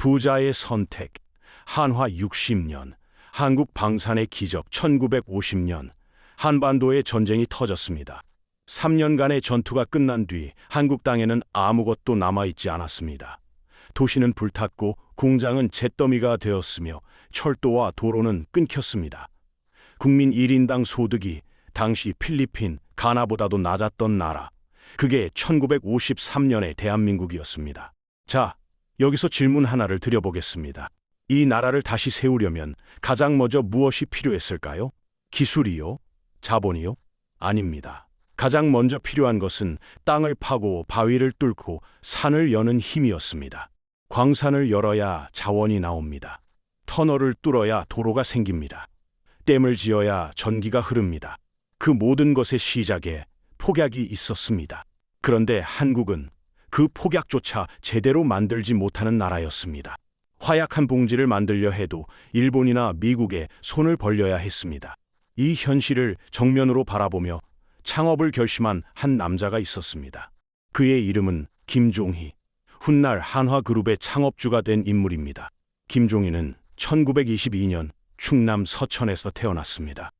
부자의 선택, 한화 60년, 한국 방산의 기적 1950년, 한반도에 전쟁이 터졌습니다. 3년간의 전투가 끝난 뒤 한국 땅에는 아무것도 남아있지 않았습니다. 도시는 불탔고 공장은 잿더미가 되었으며 철도와 도로는 끊겼습니다. 국민 1인당 소득이 당시 필리핀, 가나보다도 낮았던 나라, 그게 1953년의 대한민국이었습니다. 자, 여기서 질문 하나를 드려보겠습니다. 이 나라를 다시 세우려면 가장 먼저 무엇이 필요했을까요? 기술이요? 자본이요? 아닙니다. 가장 먼저 필요한 것은 땅을 파고 바위를 뚫고 산을 여는 힘이었습니다. 광산을 열어야 자원이 나옵니다. 터널을 뚫어야 도로가 생깁니다. 댐을 지어야 전기가 흐릅니다. 그 모든 것의 시작에 폭약이 있었습니다. 그런데 한국은 그 폭약조차 제대로 만들지 못하는 나라였습니다. 화약 한 봉지를 만들려 해도 일본이나 미국에 손을 벌려야 했습니다. 이 현실을 정면으로 바라보며 창업을 결심한 한 남자가 있었습니다. 그의 이름은 김종희, 훗날 한화그룹의 창업주가 된 인물입니다. 김종희는 1922년 충남 서천에서 태어났습니다.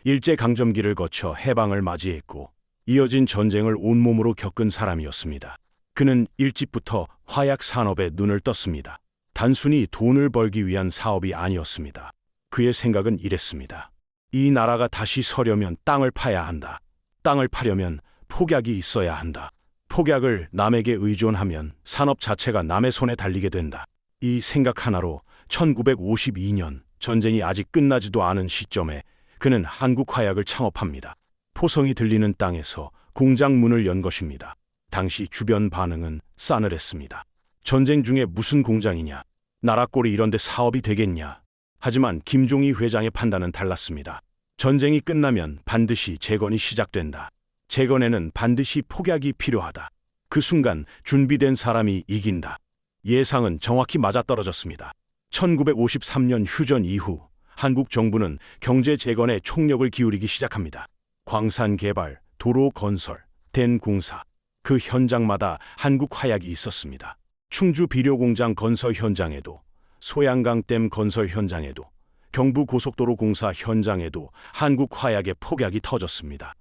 일제강점기를 거쳐 해방을 맞이했고 이어진 전쟁을 온몸으로 겪은 사람이었습니다. 그는 일찍부터 화약 산업에 눈을 떴습니다. 단순히 돈을 벌기 위한 사업이 아니었습니다. 그의 생각은 이랬습니다. 이 나라가 다시 서려면 땅을 파야 한다. 땅을 파려면 폭약이 있어야 한다. 폭약을 남에게 의존하면 산업 자체가 남의 손에 달리게 된다. 이 생각 하나로 1952년 전쟁이 아직 끝나지도 않은 시점에 그는 한국화약을 창업합니다. 포성이 들리는 땅에서 공장 문을 연 것입니다. 당시 주변 반응은 싸늘했습니다. 전쟁 중에 무슨 공장이냐? 나라꼴이 이런데 사업이 되겠냐? 하지만 김종희 회장의 판단은 달랐습니다. 전쟁이 끝나면 반드시 재건이 시작된다. 재건에는 반드시 폭약이 필요하다. 그 순간 준비된 사람이 이긴다. 예상은 정확히 맞아떨어졌습니다. 1953년 휴전 이후 한국 정부는 경제 재건에 총력을 기울이기 시작합니다. 광산 개발, 도로 건설, 댐 공사, 그 현장마다 한국화약이 있었습니다. 충주 비료공장 건설 현장에도, 소양강 댐 건설 현장에도, 경부고속도로 공사 현장에도 한국화약의 폭약이 터졌습니다.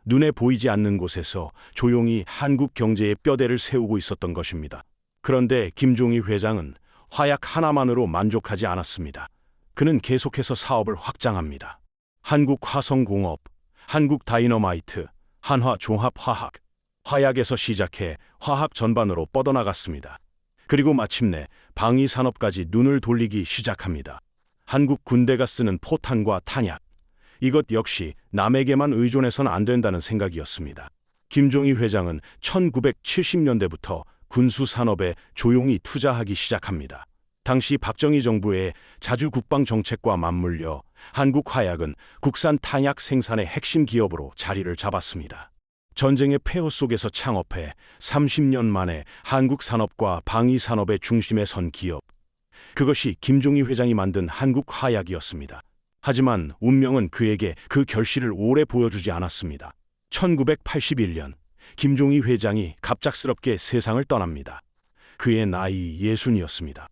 눈에 보이지 않는 곳에서 조용히 한국 경제의 뼈대를 세우고 있었던 것입니다. 그런데 김종희 회장은 화약 하나만으로 만족하지 않았습니다. 그는 계속해서 사업을 확장합니다. 한국화성공업, 한국다이너마이트, 한화종합화학, 화약에서 시작해 화학 전반으로 뻗어나갔습니다. 그리고 마침내 방위산업까지 눈을 돌리기 시작합니다. 한국 군대가 쓰는 포탄과 탄약, 이것 역시 남에게만 의존해서는 안 된다는 생각이었습니다. 김종희 회장은 1970년대부터 군수산업에 조용히 투자하기 시작합니다. 당시 박정희 정부의 자주 국방 정책과 맞물려 한국화약은 국산 탄약 생산의 핵심 기업으로 자리를 잡았습니다. 전쟁의 폐허 속에서 창업해 30년 만에 한국 산업과 방위 산업의 중심에 선 기업. 그것이 김종희 회장이 만든 한국화약이었습니다. 하지만 운명은 그에게 그 결실을 오래 보여주지 않았습니다. 1981년 김종희 회장이 갑작스럽게 세상을 떠납니다. 그의 나이 60이었습니다.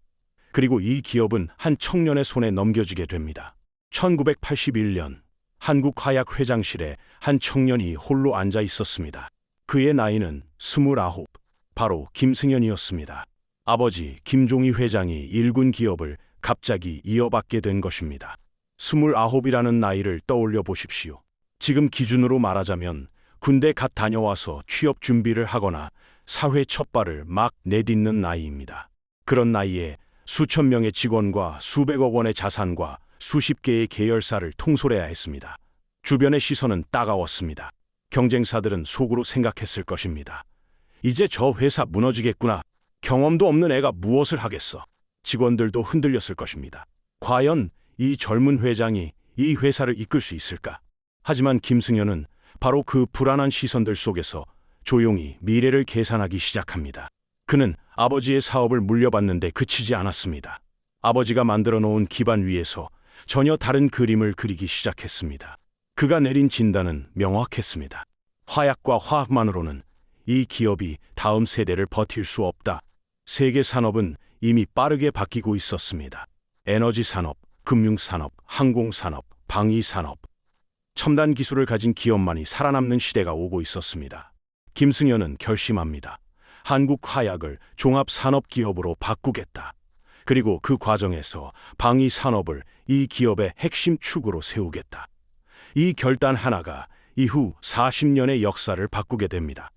그리고 이 기업은 한 청년의 손에 넘겨지게 됩니다. 1981년 한국화약 회장실에 한 청년이 홀로 앉아 있었습니다. 그의 나이는 29, 바로 김승현이었습니다. 아버지 김종희 회장이 일군 기업을 갑자기 이어받게 된 것입니다. 29이라는 나이를 떠올려 보십시오. 지금 기준으로 말하자면 군대 갓 다녀와서 취업 준비를 하거나 사회 첫 발을 막 내딛는 나이입니다. 그런 나이에 수천 명의 직원과 수백억 원의 자산과 수십 개의 계열사를 통솔해야 했습니다. 주변의 시선은 따가웠습니다. 경쟁사들은 속으로 생각했을 것입니다. 이제 저 회사 무너지겠구나. 경험도 없는 애가 무엇을 하겠어. 직원들도 흔들렸을 것입니다. 과연 이 젊은 회장이 이 회사를 이끌 수 있을까? 하지만 김승현은 바로 그 불안한 시선들 속에서 조용히 미래를 계산하기 시작합니다. 그는 아버지의 사업을 물려받는데 그치지 않았습니다. 아버지가 만들어 놓은 기반 위에서 전혀 다른 그림을 그리기 시작했습니다. 그가 내린 진단은 명확했습니다. 화약과 화학만으로는 이 기업이 다음 세대를 버틸 수 없다. 세계 산업은 이미 빠르게 바뀌고 있었습니다. 에너지 산업, 금융 산업, 항공 산업, 방위 산업. 첨단 기술을 가진 기업만이 살아남는 시대가 오고 있었습니다. 김승현은 결심합니다. 한국 화약을 종합산업기업으로 바꾸겠다. 그리고 그 과정에서 방위 산업을 이 기업의 핵심 축으로 세우겠다. 이 결단 하나가 이후 40년의 역사를 바꾸게 됩니다.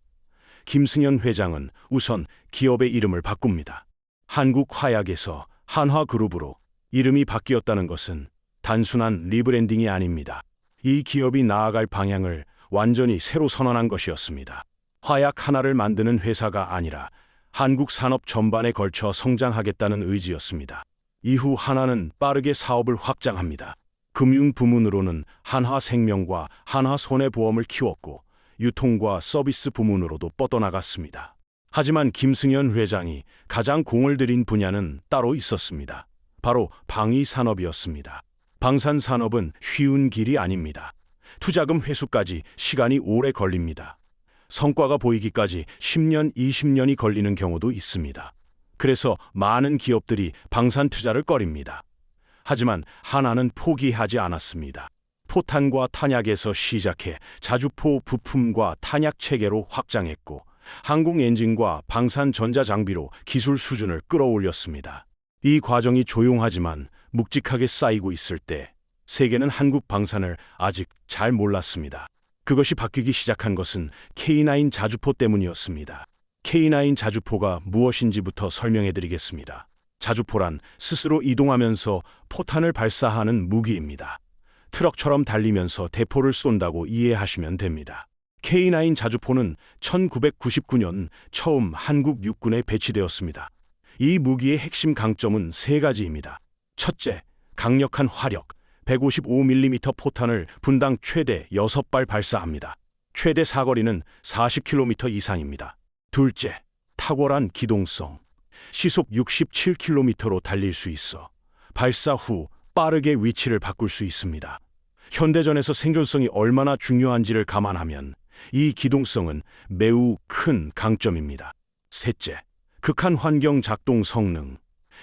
김승현 회장은 우선 기업의 이름을 바꿉니다. 한국화약에서 한화그룹으로 이름이 바뀌었다는 것은 단순한 리브랜딩이 아닙니다. 이 기업이 나아갈 방향을 완전히 새로 선언한 것이었습니다. 화약 하나를 만드는 회사가 아니라 한국 산업 전반에 걸쳐 성장하겠다는 의지였습니다. 이후 한화는 빠르게 사업을 확장합니다. 금융 부문으로는 한화생명과 한화손해보험을 키웠고 유통과 서비스 부문으로도 뻗어나갔습니다. 하지만 김승현 회장이 가장 공을 들인 분야는 따로 있었습니다. 바로 방위산업이었습니다. 방산산업은 쉬운 길이 아닙니다. 투자금 회수까지 시간이 오래 걸립니다. 성과가 보이기까지 10년, 20년이 걸리는 경우도 있습니다. 그래서 많은 기업들이 방산 투자를 꺼립니다. 하지만 한화는 포기하지 않았습니다. 포탄과 탄약에서 시작해 자주포 부품과 탄약 체계로 확장했고 항공 엔진과 방산 전자 장비로 기술 수준을 끌어올렸습니다. 이 과정이 조용하지만 묵직하게 쌓이고 있을 때 세계는 한국 방산을 아직 잘 몰랐습니다. 그것이 바뀌기 시작한 것은 K9 자주포 때문이었습니다. K9 자주포가 무엇인지부터 설명해 드리겠습니다. 자주포란 스스로 이동하면서 포탄을 발사하는 무기입니다. 트럭처럼 달리면서 대포를 쏜다고 이해하시면 됩니다. K9 자주포는 1999년 처음 한국 육군에 배치되었습니다. 이 무기의 핵심 강점은 세 가지입니다. 첫째, 강력한 화력, 155mm 포탄을 분당 최대 6발 발사합니다. 최대 사거리는 40km 이상입니다. 둘째, 탁월한 기동성, 시속 67km로 달릴 수 있어 발사 후 빠르게 위치를 바꿀 수 있습니다. 현대전에서 생존성이 얼마나 중요한지를 감안하면 이 기동성은 매우 큰 강점입니다. 셋째, 극한 환경 작동 성능,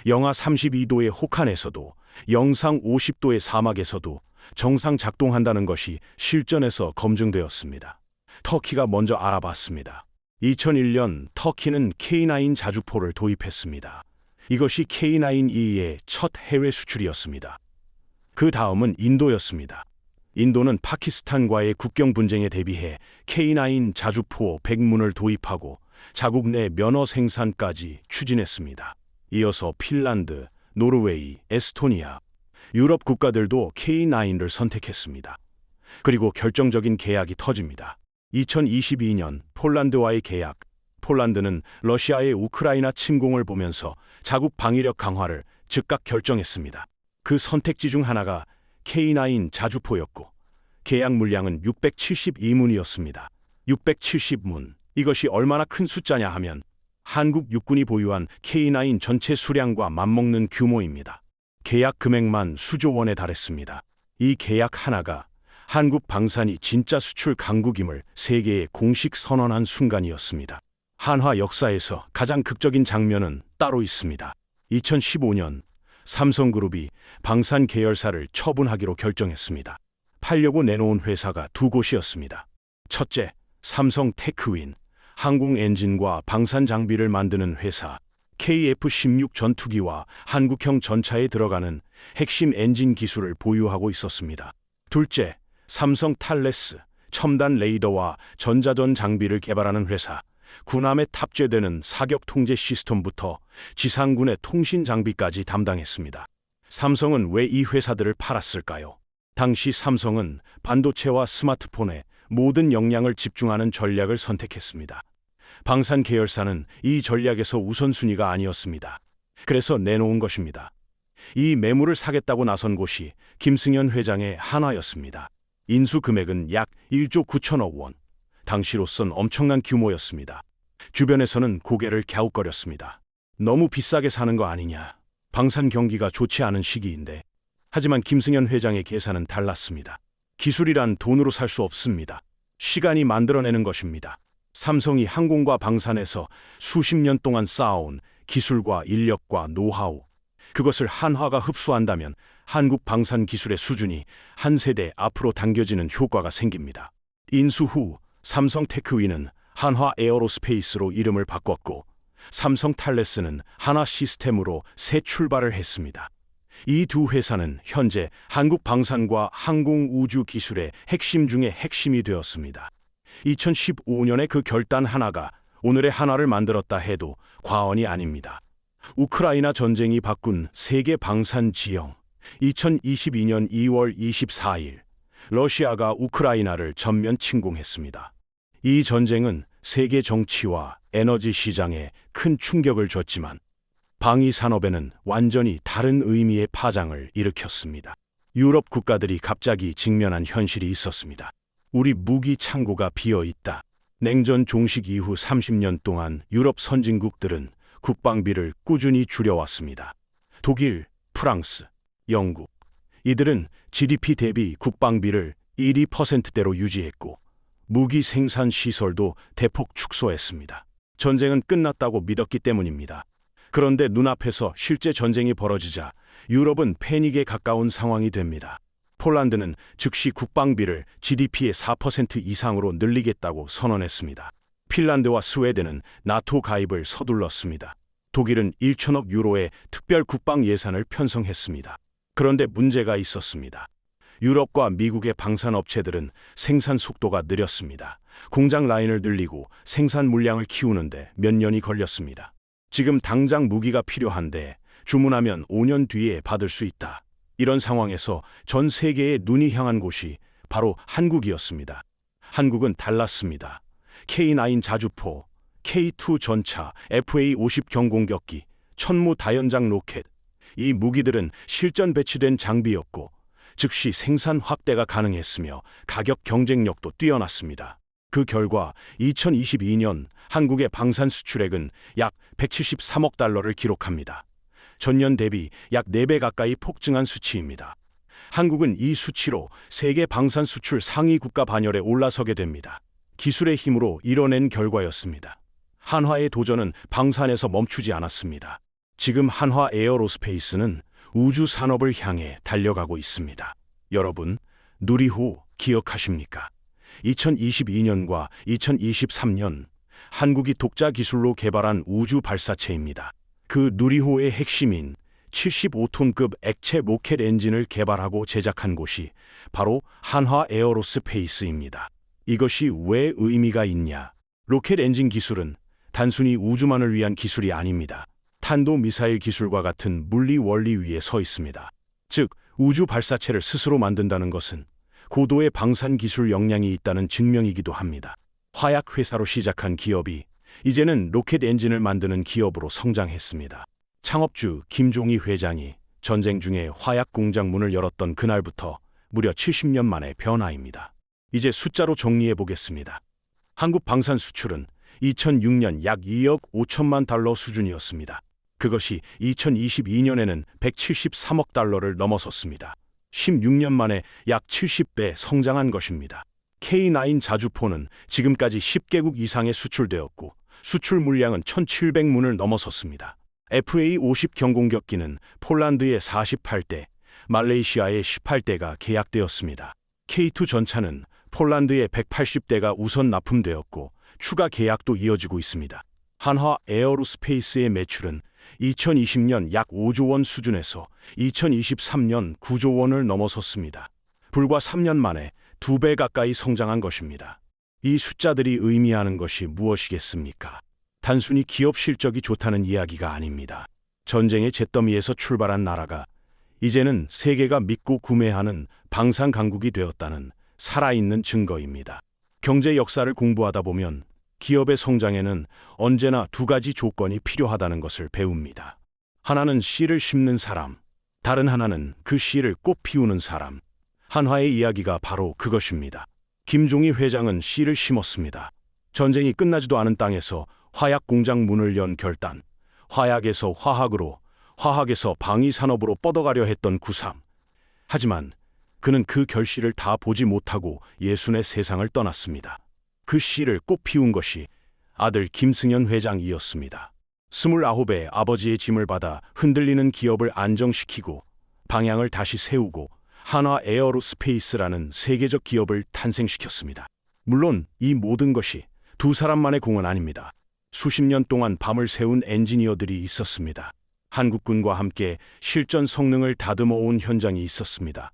영하 32도의 혹한에서도 영상 50도의 사막에서도 정상 작동한다는 것이 실전에서 검증되었습니다. 터키가 먼저 알아봤습니다. 2001년 터키는 K9 자주포를 도입했습니다. 이것이 K9E의 첫 해외 수출이었습니다. 그 다음은 인도였습니다. 인도는 파키스탄과의 국경 분쟁에 대비해 K9 자주포 100문을 도입하고 자국 내 면허 생산까지 추진했습니다. 이어서 핀란드, 노르웨이, 에스토니아, 유럽 국가들도 K9를 선택했습니다. 그리고 결정적인 계약이 터집니다. 2022년 폴란드와의 계약. 폴란드는 러시아의 우크라이나 침공을 보면서 자국 방위력 강화를 즉각 결정했습니다. 그 선택지 중 하나가 K9 자주포였고 계약 물량은 672문이었습니다. 670문. 이것이 얼마나 큰 숫자냐 하면 한국 육군이 보유한 K9 전체 수량과 맞먹는 규모입니다. 계약 금액만 수조 원에 달했습니다. 이 계약 하나가 한국 방산이 진짜 수출 강국임을 세계에 공식 선언한 순간이었습니다. 한화 역사에서 가장 극적인 장면은 따로 있습니다. 2015년 삼성그룹이 방산 계열사를 처분하기로 결정했습니다. 팔려고 내놓은 회사가 두 곳이었습니다. 첫째, 삼성 테크윈, 항공 엔진과 방산 장비를 만드는 회사. KF-16 전투기와 한국형 전차에 들어가는 핵심 엔진 기술을 보유하고 있었습니다. 둘째, 삼성 탈레스, 첨단 레이더와 전자전 장비를 개발하는 회사. 군함에 탑재되는 사격 통제 시스템부터 지상군의 통신 장비까지 담당했습니다. 삼성은 왜 이 회사들을 팔았을까요? 당시 삼성은 반도체와 스마트폰에 모든 역량을 집중하는 전략을 선택했습니다. 방산 계열사는 이 전략에서 우선순위가 아니었습니다. 그래서 내놓은 것입니다. 이 매물을 사겠다고 나선 곳이 김승현 회장의 한화였습니다. 인수 금액은 약 1조 9천억 원. 당시로선 엄청난 규모였습니다. 주변에서는 고개를 갸웃거렸습니다. 너무 비싸게 사는 거 아니냐. 방산 경기가 좋지 않은 시기인데. 하지만 김승현 회장의 계산은 달랐습니다. 기술이란 돈으로 살 수 없습니다. 시간이 만들어내는 것입니다. 삼성이 항공과 방산에서 수십 년 동안 쌓아온 기술과 인력과 노하우, 그것을 한화가 흡수한다면 한국 방산 기술의 수준이 한 세대 앞으로 당겨지는 효과가 생깁니다. 인수 후 삼성테크위는 한화 에어로스페이스로 이름을 바꿨고 삼성탈레스는 한화 시스템으로 새 출발을 했습니다. 이 두 회사는 현재 한국 방산과 항공우주 기술의 핵심 중의 핵심이 되었습니다. 2015년에 그 결단 하나가 오늘의 한화를 만들었다 해도 과언이 아닙니다. 우크라이나 전쟁이 바꾼 세계 방산 지형. 2022년 2월 24일 러시아가 우크라이나를 전면 침공했습니다. 이 전쟁은 세계 정치와 에너지 시장에 큰 충격을 줬지만 방위 산업에는 완전히 다른 의미의 파장을 일으켰습니다. 유럽 국가들이 갑자기 직면한 현실이 있었습니다. 우리 무기 창고가 비어 있다. 냉전 종식 이후 30년 동안 유럽 선진국들은 국방비를 꾸준히 줄여왔습니다. 독일, 프랑스, 영국. 이들은 GDP 대비 국방비를 1~2%대로 유지했고 무기 생산 시설도 대폭 축소했습니다. 전쟁은 끝났다고 믿었기 때문입니다. 그런데 눈앞에서 실제 전쟁이 벌어지자 유럽은 패닉에 가까운 상황이 됩니다. 폴란드는 즉시 국방비를 GDP의 4% 이상으로 늘리겠다고 선언했습니다. 핀란드와 스웨덴은 나토 가입을 서둘렀습니다. 독일은 1천억 유로의 특별 국방 예산을 편성했습니다. 그런데 문제가 있었습니다. 유럽과 미국의 방산업체들은 생산 속도가 느렸습니다. 공장 라인을 늘리고 생산 물량을 키우는데 몇 년이 걸렸습니다. 지금 당장 무기가 필요한데 주문하면 5년 뒤에 받을 수 있다. 이런 상황에서 전 세계의 눈이 향한 곳이 바로 한국이었습니다. 한국은 달랐습니다. K9 자주포, K2 전차, FA-50 경공격기, 천무 다연장 로켓. 이 무기들은 실전 배치된 장비였고 즉시 생산 확대가 가능했으며 가격 경쟁력도 뛰어났습니다. 그 결과 2022년 한국의 방산 수출액은 약 173억 달러를 기록합니다. 전년 대비 약 4배 가까이 폭증한 수치입니다. 한국은 이 수치로 세계 방산 수출 상위 국가 반열에 올라서게 됩니다. 기술의 힘으로 이뤄낸 결과였습니다. 한화의 도전은 방산에서 멈추지 않았습니다. 지금 한화 에어로스페이스는 우주 산업을 향해 달려가고 있습니다. 여러분, 누리호 기억하십니까? 2022년과 2023년 한국이 독자 기술로 개발한 우주 발사체입니다. 그 누리호의 핵심인 75톤급 액체 로켓 엔진을 개발하고 제작한 곳이 바로 한화 에어로스페이스입니다. 이것이 왜 의미가 있냐? 로켓 엔진 기술은 단순히 우주만을 위한 기술이 아닙니다. 탄도미사일 기술과 같은 물리 원리 위에 서 있습니다. 즉, 우주 발사체를 스스로 만든다는 것은 고도의 방산 기술 역량이 있다는 증명이기도 합니다. 화약 회사로 시작한 기업이 이제는 로켓 엔진을 만드는 기업으로 성장했습니다. 창업주 김종희 회장이 전쟁 중에 화약 공장 문을 열었던 그날부터 무려 70년 만의 변화입니다. 이제 숫자로 정리해 보겠습니다. 한국 방산 수출은 2006년 약 2억 5천만 달러 수준이었습니다. 그것이 2022년에는 173억 달러를 넘어섰습니다. 16년 만에 약 70배 성장한 것입니다. K9 자주포는 지금까지 10개국 이상에 수출되었고 수출 물량은 1,700문을 넘어섰습니다. FA-50 경공격기는 폴란드의 48대, 말레이시아의 18대가 계약되었습니다. K2 전차는 폴란드의 180대가 우선 납품되었고 추가 계약도 이어지고 있습니다. 한화 에어로스페이스의 매출은 2020년 약 5조 원 수준에서 2023년 9조 원을 넘어섰습니다. 불과 3년 만에 2배 가까이 성장한 것입니다. 이 숫자들이 의미하는 것이 무엇이겠습니까? 단순히 기업 실적이 좋다는 이야기가 아닙니다. 전쟁의 잿더미에서 출발한 나라가 이제는 세계가 믿고 구매하는 방산 강국이 되었다는 살아있는 증거입니다. 경제 역사를 공부하다 보면 기업의 성장에는 언제나 두 가지 조건이 필요하다는 것을 배웁니다. 하나는 씨를 심는 사람, 다른 하나는 그 씨를 꽃 피우는 사람. 한화의 이야기가 바로 그것입니다. 김종희 회장은 씨를 심었습니다. 전쟁이 끝나지도 않은 땅에서 화약 공장 문을 연 결단, 화약에서 화학으로, 화학에서 방위 산업으로 뻗어가려 했던 구삼. 하지만 그는 그 결실을 다 보지 못하고 예순의 세상을 떠났습니다. 그 씨를 꽃 피운 것이 아들 김승현 회장이었습니다. 29에 아버지의 짐을 받아 흔들리는 기업을 안정시키고 방향을 다시 세우고 한화 에어로스페이스라는 세계적 기업을 탄생시켰습니다. 물론 이 모든 것이 두 사람만의 공은 아닙니다. 수십 년 동안 밤을 새운 엔지니어들이 있었습니다. 한국군과 함께 실전 성능을 다듬어 온 현장이 있었습니다.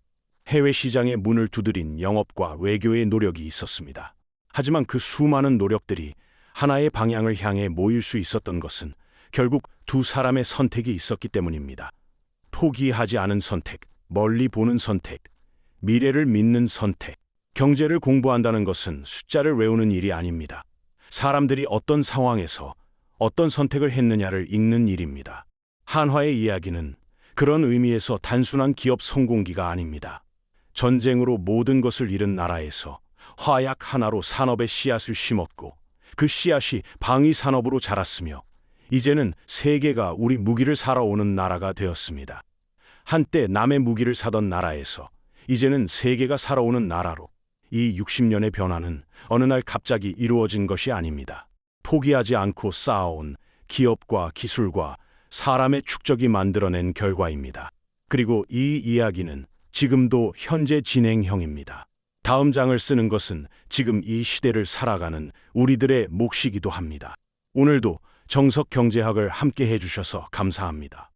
해외 시장의 문을 두드린 영업과 외교의 노력이 있었습니다. 하지만 그 수많은 노력들이 하나의 방향을 향해 모일 수 있었던 것은 결국 두 사람의 선택이 있었기 때문입니다. 포기하지 않은 선택, 멀리 보는 선택, 미래를 믿는 선택. 경제를 공부한다는 것은 숫자를 외우는 일이 아닙니다. 사람들이 어떤 상황에서 어떤 선택을 했느냐를 읽는 일입니다. 한화의 이야기는 그런 의미에서 단순한 기업 성공기가 아닙니다. 전쟁으로 모든 것을 잃은 나라에서 화약 하나로 산업의 씨앗을 심었고 그 씨앗이 방위 산업으로 자랐으며 이제는 세계가 우리 무기를 사러 오는 나라가 되었습니다. 한때 남의 무기를 사던 나라에서 이제는 세계가 사러 오는 나라로 이 60년의 변화는 어느 날 갑자기 이루어진 것이 아닙니다. 포기하지 않고 쌓아온 기업과 기술과 사람의 축적이 만들어낸 결과입니다. 그리고 이 이야기는 지금도 현재 진행형입니다. 다음 장을 쓰는 것은 지금 이 시대를 살아가는 우리들의 몫이기도 합니다. 오늘도 정석 경제학을 함께 해주셔서 감사합니다.